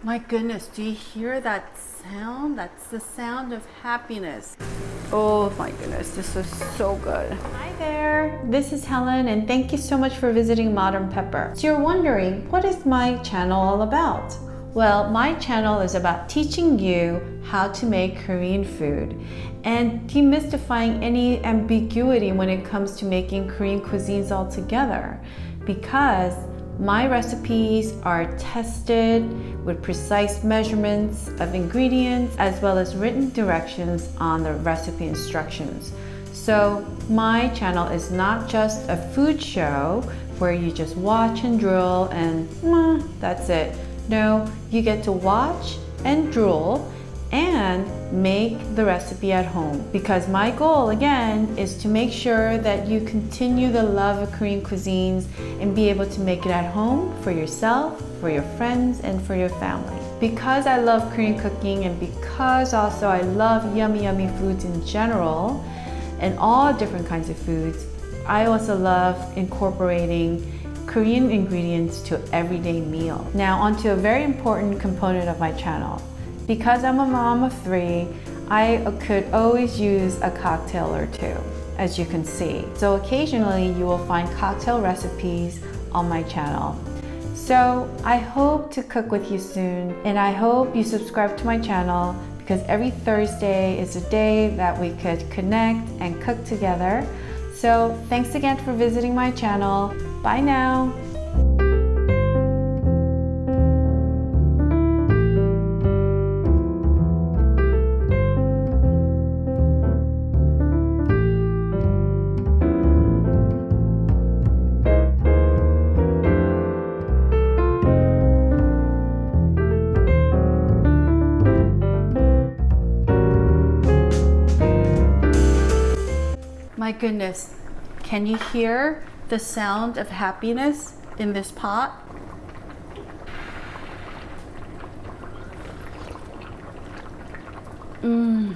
My goodness, do you hear that sound? That's the sound of happiness. Oh my goodness, this is so good. Hi there, this is Helen and thank you so much for visiting Modern Pepper. So you're wondering, what is my channel all about? Well, my channel is about teaching you how to make Korean food and demystifying any ambiguity when it comes to making Korean cuisines altogether, because my recipes are tested with precise measurements of ingredients as well as written directions on the recipe instructions. So my channel is not just a food show where you just watch and drool and that's it. No, you get to watch and drool and make the recipe at home, because my goal again is to make sure that you continue the love of Korean cuisines and be able to make it at home for yourself, for your friends, and for your family. Because I love Korean cooking and because also I love yummy foods in general and all different kinds of foods, I also love incorporating Korean ingredients to everyday meal. Now onto a very important component of my channel. Because I'm a mom of 3, I could always use a cocktail or two, as you can see. So occasionally you will find cocktail recipes on my channel. So I hope to cook with you soon, and I hope you subscribe to my channel, because every Thursday is a day that we could connect and cook together. So thanks again for visiting my channel. Bye now. My goodness, can you hear the sound of happiness in this pot? Mmm.